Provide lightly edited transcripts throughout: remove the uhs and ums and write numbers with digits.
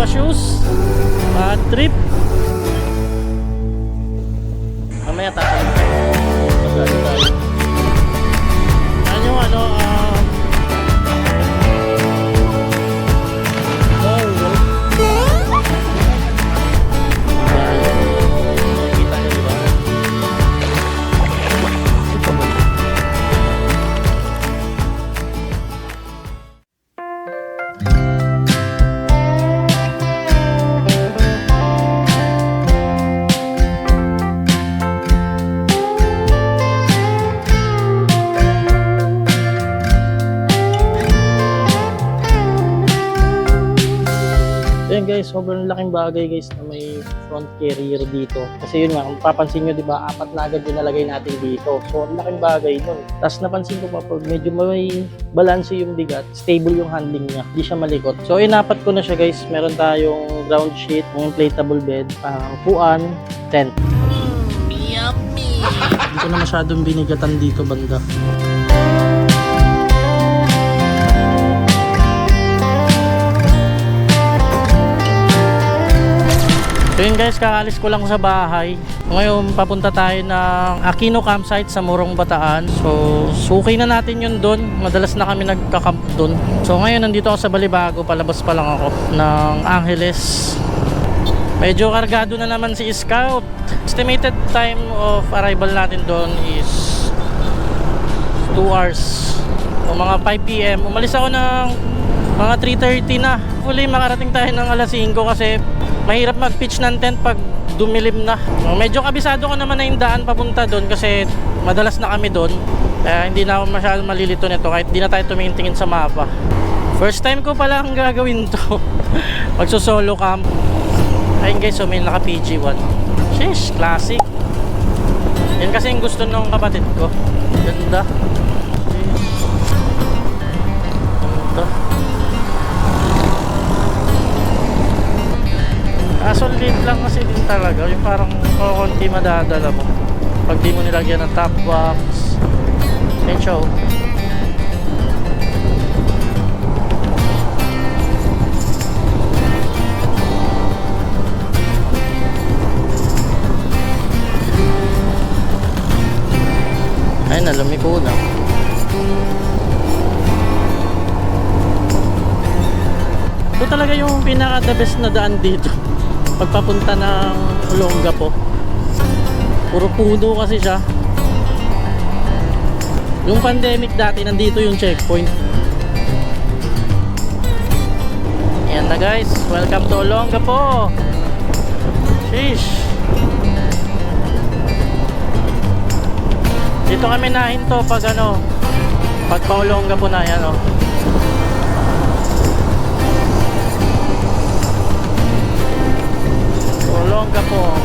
dalawa shoes. Bad trip. Mamaya tatalim tayo. Magano tayo. Ano yung ano, ayan guys, sobrang laking bagay guys na may front carrier dito. Kasi yun nga, kung papansin nyo, di ba, 4 na agad yung nalagay natin dito. So, ang laking bagay nun. Tapos napansin ko pa, pag medyo may balance yung bigat, stable yung handling niya. Hindi siya malikot. So, inapat ko na siya guys. Meron tayong ground sheet, yung inflatable bed, puan, tent. Yummy! Hindi ko na masyadong binigatan dito banda. So yun guys, kakaalis ko lang sa bahay. Ngayon papunta tayo ng Aquino campsite sa Morong Bataan. So suki na natin yun doon. Madalas na kami nagka-camp doon. So ngayon nandito ako sa Balibago. Palabas pa lang ako ng Angeles. Medyo kargado na naman si Scout. Estimated time of arrival natin doon is 2 hours. O mga 5 PM. Umalis ako ng mga 3:30 na. Huli makarating tayo ng alas 5 kasi mahirap mag-pitch ng tent pag dumilim na. Medyo kabisado ko naman na yung daan papunta doon kasi madalas na kami doon. Kaya hindi na ako masyadong malilito nito kahit di na tayo tumingin sa mapa. First time ko pala ang gagawin to. Magso-solo camp. Ayun guys, so may naka PG1. Sheesh, classic. Yan kasi yung gusto ng kapatid ko. Ganda. Ganda. Solid lang kasi din talaga yung parang konti madadala mo pag di mo nilagyan ng top box. And show ay nalumiko na. Ito talaga yung pinaka the best na daan dito pagpapunta ng Olongapo. Puro puno kasi siya. Yung pandemic dati nandito yung checkpoint. Ayan na guys, welcome to Olongapo. Sheesh. Dito kami nahinto pag ano, pag pa Olongapo na yan oh. Olongapo.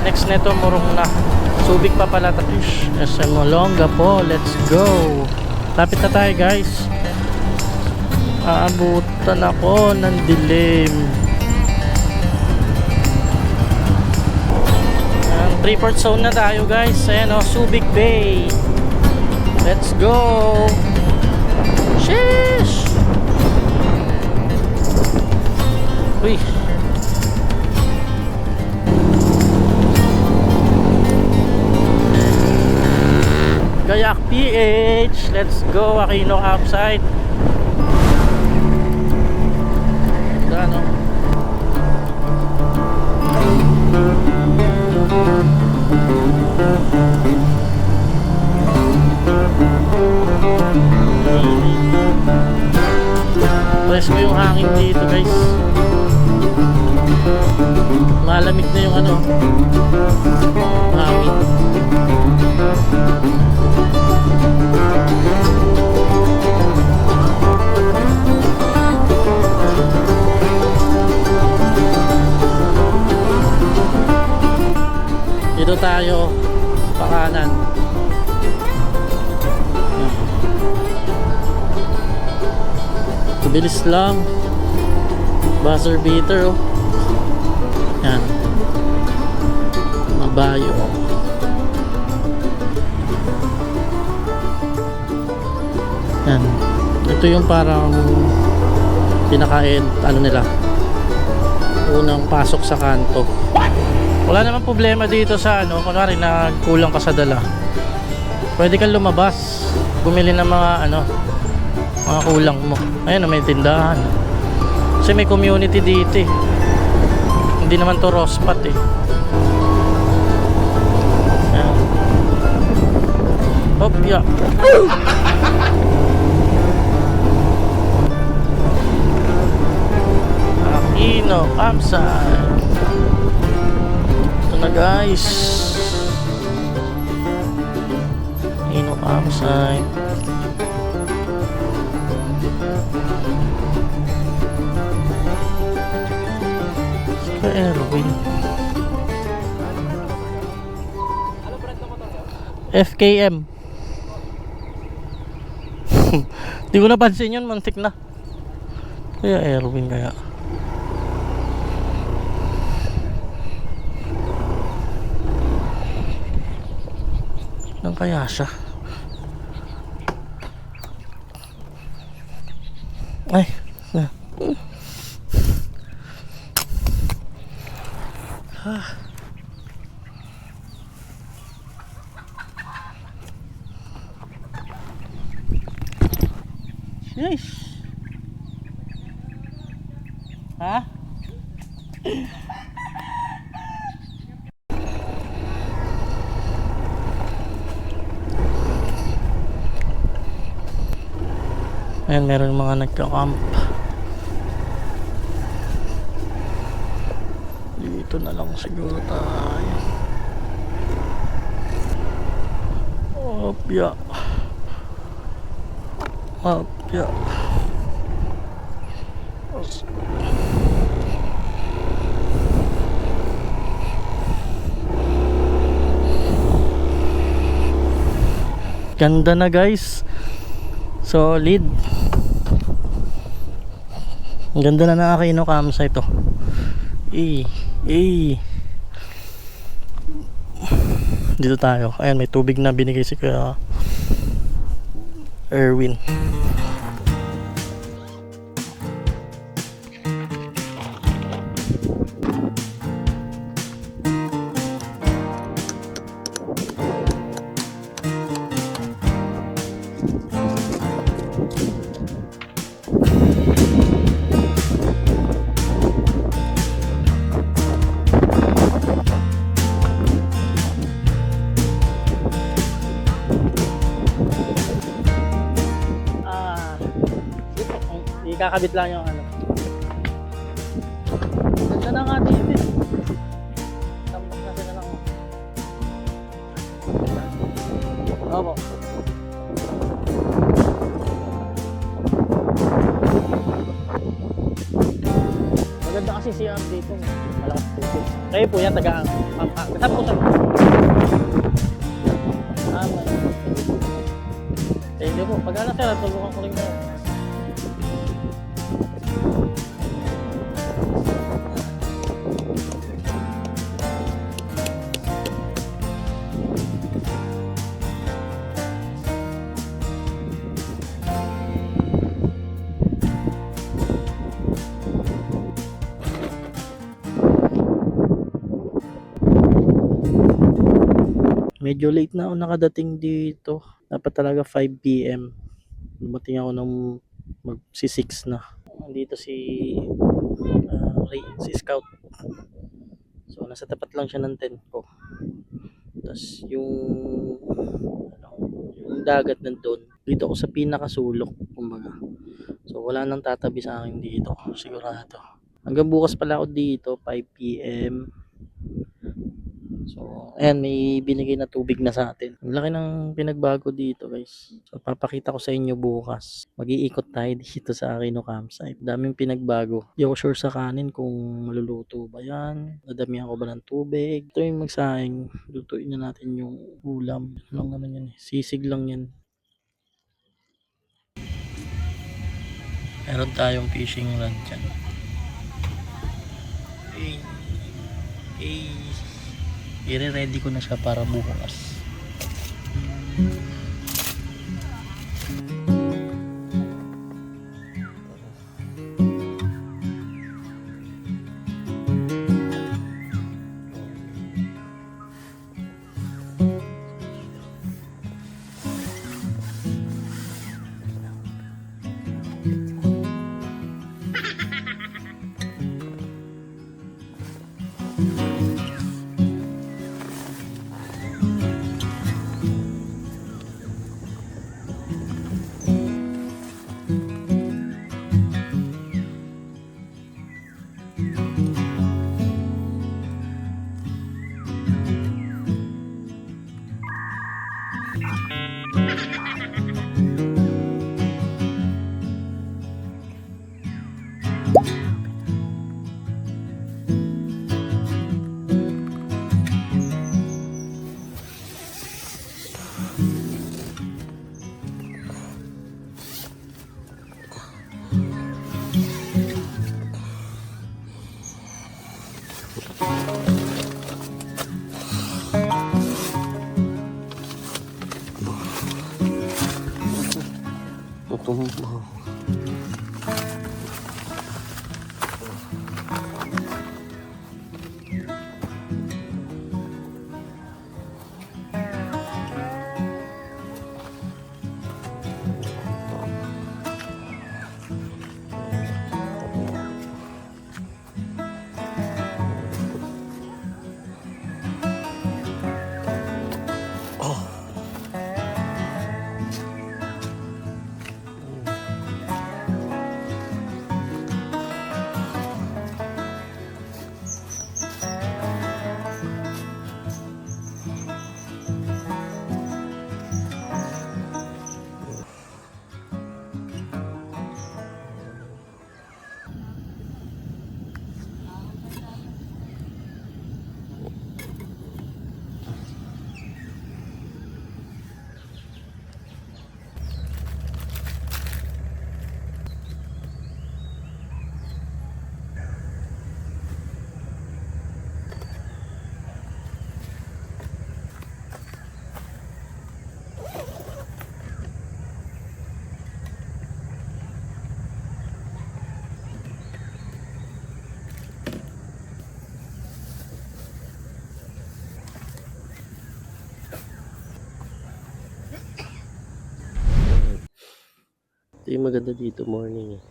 Next neto Morong na. Subic pa pala tayo. SM Olongapo, let's go. Lapit na tayo guys. Aabutan ako ng dilim. 3-port zone na tayo guys. Ayan o, Subic Bay. Let's go. Sheesh. Uy. Gayak PH. Let's go. Aquino campsite. Ano? Press ko yung hangin dito guys. Malamig na yung ano, hangin. Dito tayo pakanan. Bilis lang. Buzzer beater oh. Yan. Mabayo. Yan. Ito yung parang pinaka-end, ano nila, unang pasok sa kanto. Wala namang problema dito sa ano, kunwari nagkulang ka sa dala, pwede kang lumabas, bumili ng mga ano, mga kulang mo. Ayan, may tindahan kasi may community dito eh. Hindi naman to raw spot eh. Ayan. Hop, yeah. Aquino Campsite. Ito na guys, Aquino Campsite. Saka Erwin. FKM. Di ko napansin yun, mantik na. Kaya Erwin kaya. Nang kaya siya. Ay, na. Sheesh. Ha? Ayan, meron mga nagka-camp. Dito na lang siguro tayo. Opya. Opya. Ganda na guys. Solid. Ang ganda na ng Aquino Campsite to. Dito tayo. Ayan, may tubig na binigay si Kuya Erwin. Kakabit lang yung ano. Ganda na nga dito eh. Tambak natin na lang. Opo. Maganda kasi siya dito. Malakas dito. Kayo po yan, taga kasama po sa thank you po. Pag-anak sir, tulungan ko rin kayo. Medyo late na ako nakadating dito. Dapat talaga 5 PM. Dumating ako ng magsi 6 na. Nandito si Ray, si Scout. So nasa tapat lang siya ng tent ko. Tapos yung dagat nandun. Dito ako sa pinakasulok, kumbaga. So wala nang tatabi sa akin dito, sigurado. Hanggang bukas pala ako dito, 5 PM. So, ayan, may binigay na tubig na sa atin. Ang laki ng pinagbago dito, guys. So, papakita ko sa inyo bukas. Mag-iikot tayo dito sa Aquino Campsite. Daming pinagbago. Di ako sure sa kanin kung maluluto ba yan. Nadamihan ko ba ng tubig. Ito yung magsaing. Lutuin na natin yung ulam. Ano lang naman yan eh. Sisig lang yan. Meron tayong fishing rod dyan. I-ready ko na siya para bukas. tutumbo. Ito yung maganda dito morning eh.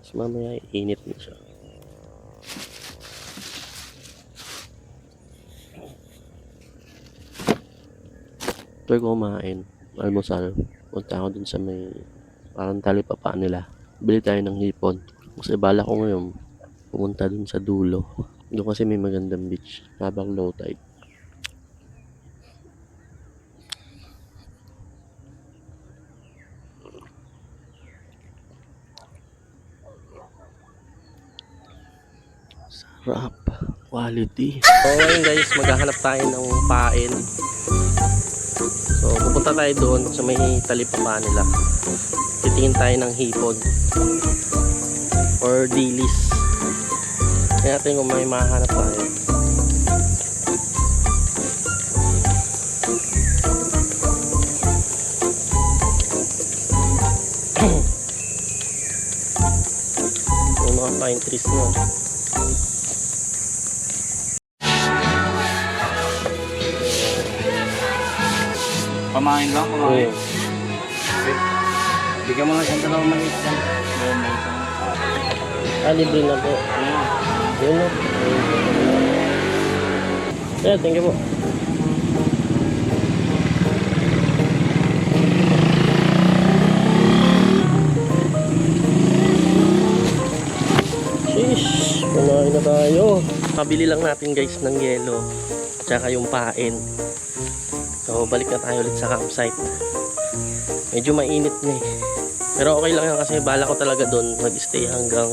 Tapos mamaya init na siya. Ito yung kumain. Almusal. Punta ako dun sa may parang talipapa nila. Bili tayo ng hipon. Kasi bala ko ngayon pumunta dun sa dulo. Doon kasi may magandang beach habang low tide. Sarap. Quality. So ngayon guys, maghahanap tayo ng pain. So pupunta tayo doon sa may talipapa nila. Titingin tayo ng hipon. Or dilis. Kaya natin kung may mahanap tayo. Yung mga pine trees nyo. Pamain lang, pamain. Bigyan mo lang siyang dalawang maliit dyan. Libre na po. Yun o. Yeah, thank you po. Sheesh, kumain na tayo. Pabili lang natin guys ng yelo. Tsaka yung pain. So balik na tayo ulit sa campsite. Medyo mainit na eh. Pero okay lang yan kasi bala ko talaga doon mag-stay hanggang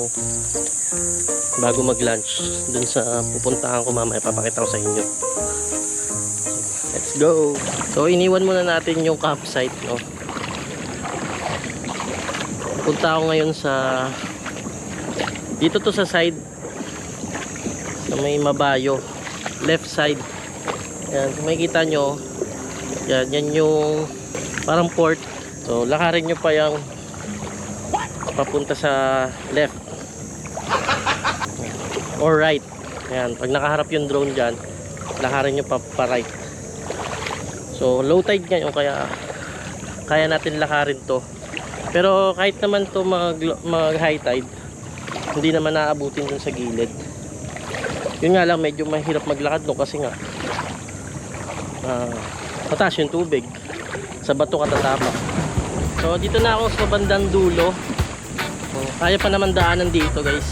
bago mag-lunch. Doon sa pupuntahan ko mamaya papakita ko sa inyo. So, let's go. So iniwan muna natin yung campsite, no. Punta ako ngayon sa dito to sa side sa may Mabayo, left side. Yan, kung makikita nyo, yan yung parang port. So lakarin nyo pa yung papunta sa left or right. Yan, pag nakaharap yung drone dyan, lakarin nyo pa right. So low tide ngayon kaya kaya natin lakarin to. Pero kahit naman to mag high tide, hindi naman naaabutin dun sa gilid. Yun nga lang, medyo mahirap maglakad no kasi nga mataas yung tubig, sa bato katatama. So dito na ako sa bandang dulo. Kaya pa naman daanan dito guys.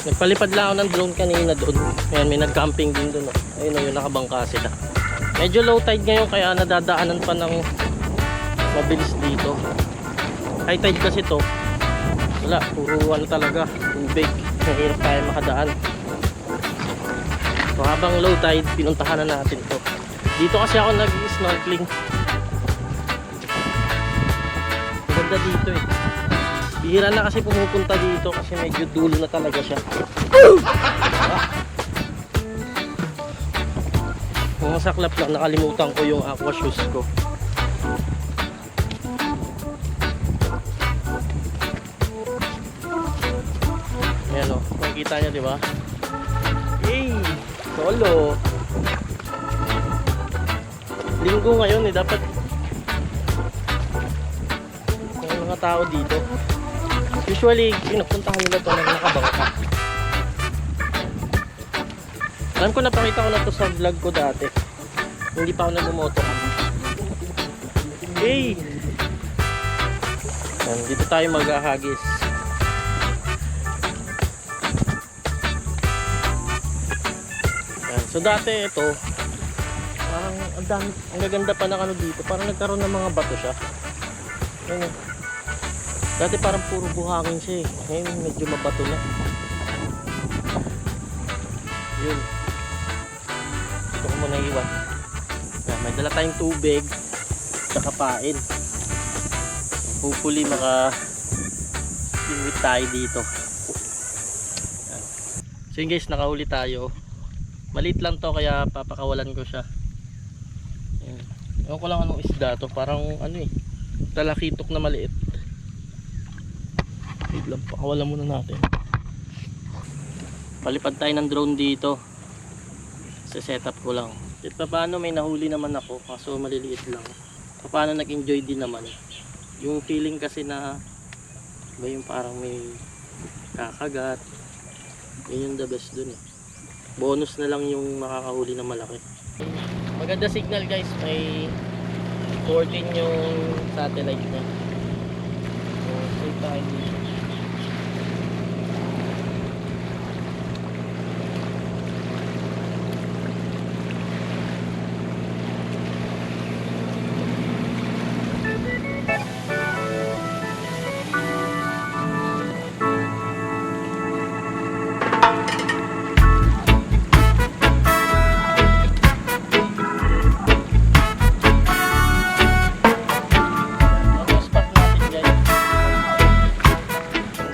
Nagpalipad lang ako ng drone kanina doon. Ayan, may nag-camping din doon. Ayun o, yung nakabangka sila. Medyo low tide ngayon kaya nadadaanan pa ng mabilis dito. High tide kasi to, wala, puro ano talaga, tubig. Mahirap tayo makadaan. So habang low tide, pinuntahan na natin to. Dito kasi ako nag-snorkeling. Maganda dito eh. Bihira na kasi pumupunta dito kasi medyo dulo na talaga siya. Kung masaklap lang, nakalimutan ko yung aqua shoes ko. Kita niya, di ba? Yay! Solo! Linggo ngayon eh, dapat may mga tao dito. Usually, pinupuntahan nila ito na nakabangka. Alam ko, napakita ko na to sa vlog ko dati. Hindi pa ako nagmumoto. Hey! Yan, dito tayo maghahagis. Yan. So dati ito, parang ang gaganda pa ng ano dito. Parang nagkaroon ng mga bato siya. Yan. Dati parang puro buhangin siya eh. Ngayon medyo mabato na. Yun. Ito ko muna iwan. Yan, may dala tayong tubig. Tsaka pain. Hopefully maka-swim tayo dito. Yan. So yun guys, nakahuli tayo. Maliit lang to kaya papakawalan ko siya. Yan. Ewan ko lang anong isda to. Parang ano eh, talakitok na maliit. Wait lang, pakawalan muna natin. Palipad tayo ng drone dito. Sa setup ko lang. At paano may nahuli naman ako, kaso maliliit lang. Paano nag-enjoy din naman. Yung feeling kasi na ba yung parang may kakagat. Yun yung the best dun eh. Bonus na lang yung makakahuli na malaki. Maganda signal guys, may 14 yung satellite niya. So, safe tayo dito.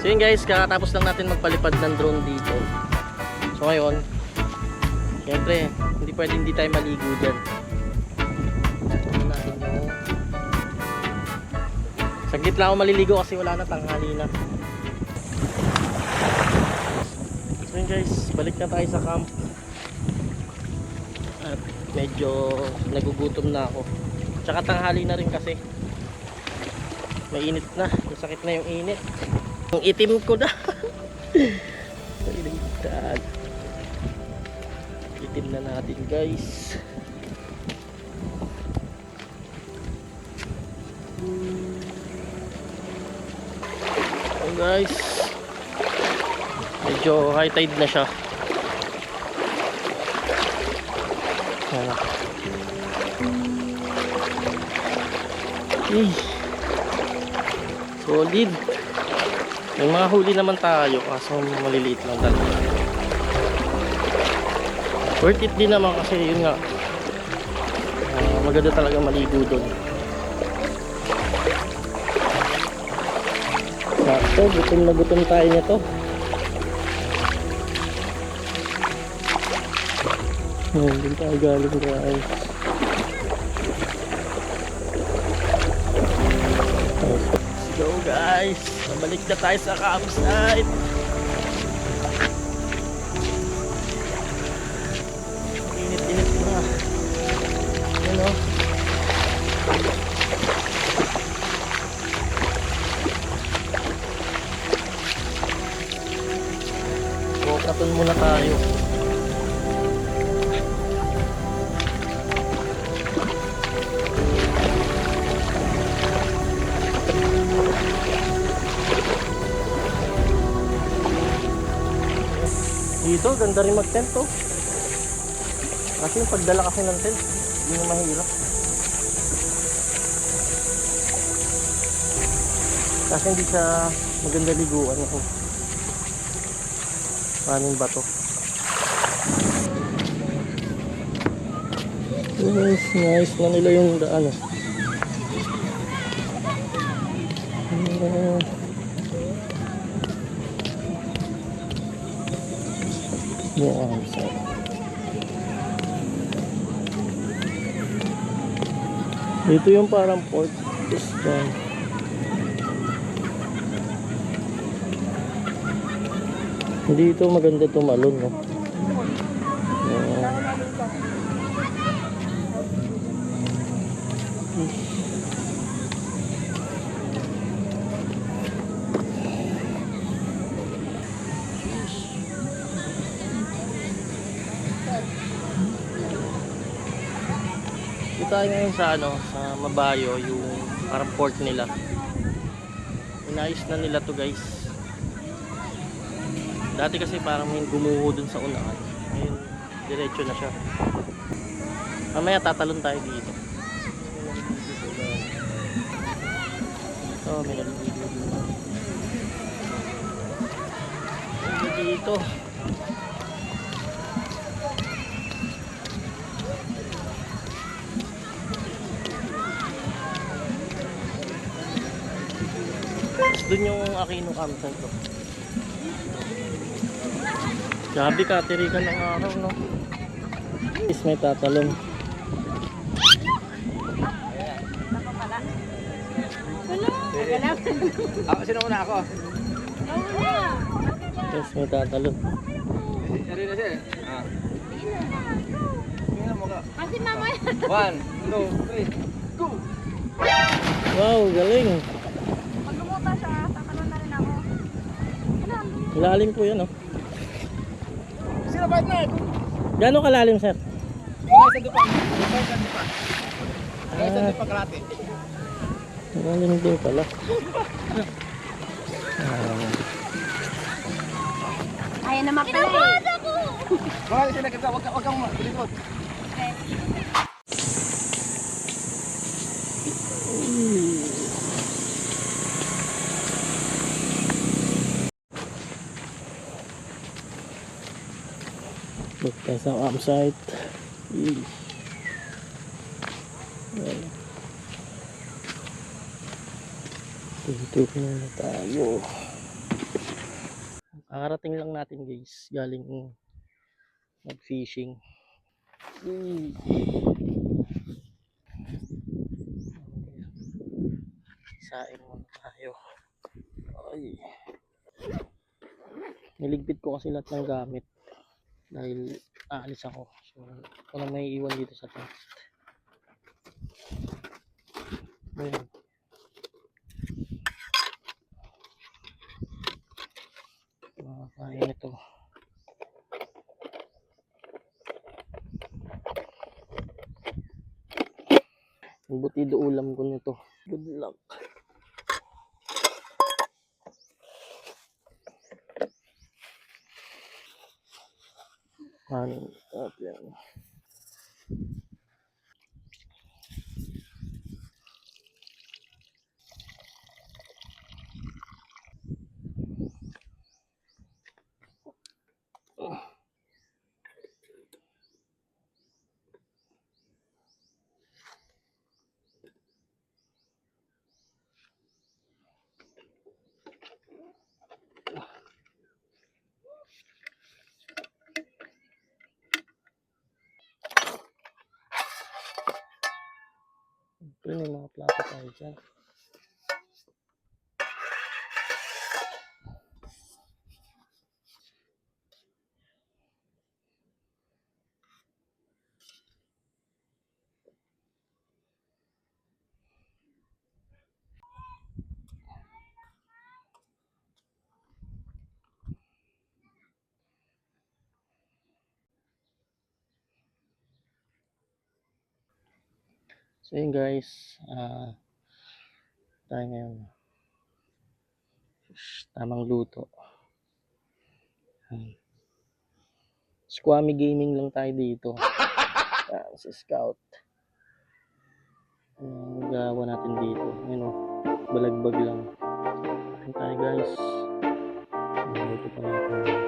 So yun guys, kakatapos lang natin magpalipad ng drone dito. So ngayon, syempre, hindi pwede hindi tayo maligo dyan. Natin yung... Saglit lang ako maliligo kasi wala na, tanghali na. So yun guys, balik na tayo sa camp. At medyo nagugutom na ako. Tsaka tanghali na rin kasi. Mainit na, masakit na yung init. Ang itim ko na. Itim na natin guys. So guys, medyo high tide na siya. Ayan. Solid. May mga huli naman tayo kaso maliliit lang talaga. Worth it din naman kasi yun nga, maganda talaga maligo doon. Sakto, gutom na gutom tayo nito. Doon tayo galing guys. Let's go guys, pabalik na tayo sa campsite. Init-init na. Ayan o. Walkathon muna tayo. Dito, ganda rin mag-tent to. Kasi yung pagdala kasi ng tent, hindi na mahirap. Kasi hindi siya maganda liguan ako. Maraming bato. Nice na nila yung daan. Yan, so. Dito yung parang port. This one. Dito maganda tumalon, no? Dito tayo ngayon sa sa Mabayo, yung parang port nila. Inayos na nila to, guys. Dati kasi parang may gumuho dun sa unahan. Ngayon, diretso na siya. Mamaya tatalon tayo dito. Oh, may naliligo dito. Doon yung Aquino campsite ko. Grabe ka, tirikan ng araw, no? Is may tatalon. Sino muna ako? Is may tatalon. Sari na siya. Tingnan mo ka. Kasi mamaya. 1, 2, 3, go! Wow, galing. Pag lumuta siya, tatalon na rin ako. Ilalim po yan, oh. Sino partner? Gano'ng kalalim, sir? Mga isa dupa. Mga isa dupa karate. Malalim din pala. Ayan naman pala eh. Mga isa na kita, wag kang malikot. Look tayo sa campsite. Dito na tayo. Kakarating lang natin, guys, galing mag-fishing. Saing muna tayo. Ay. Niligpit ko kasi lahat ng gamit dahil aalis ako. So, walang may iwan dito sa tent. Ayan. Makakain ito. Ang butido ulam ko nito. Good luck. Kanin at yan. May mga plato tayo dyan. So yun, guys, tayo ngayon tamang luto. Squammy gaming lang tayo dito. Si Scout. Ang gawa natin dito, balagbag lang. Kain tayo, guys. Ito pa natin.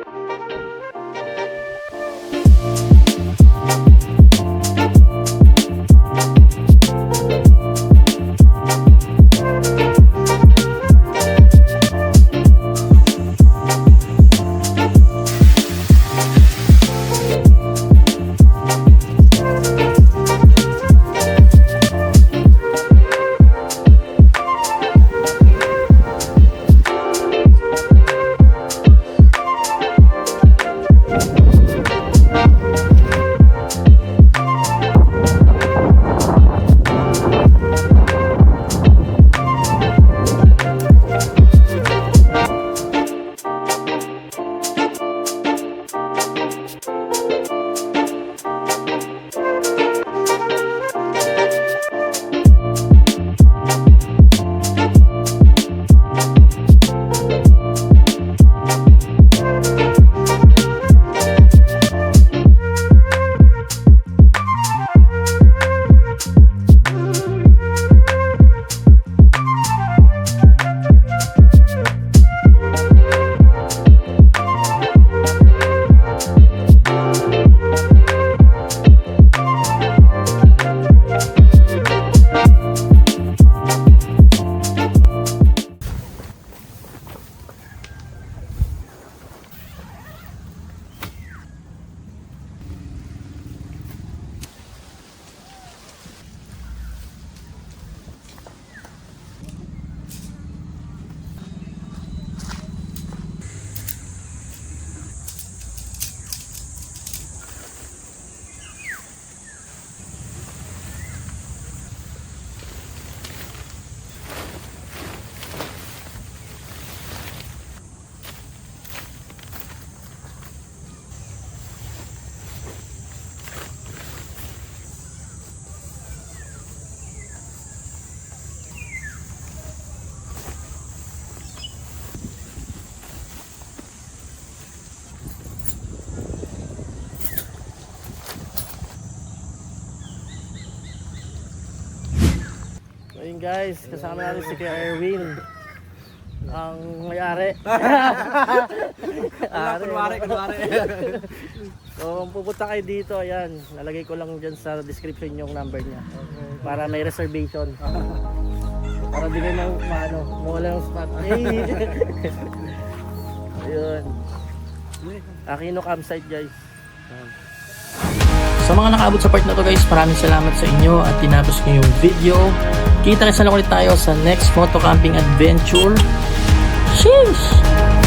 Ayun guys, kasama natin si Kuya Erwin. Ang may-ari. Kunwari. So, kung pupunta kayo dito, ayan, lalagay ko lang dyan sa description yung number niya. Para may reservation. Para di kayo mawala ng spot. Ayun. Aquino campsite guys. Sa mga nakaabot sa part na to guys, maraming salamat sa inyo at tinapos nyo yung video. Kita-kita na ulit tayo sa next photo camping adventure. Sheesh!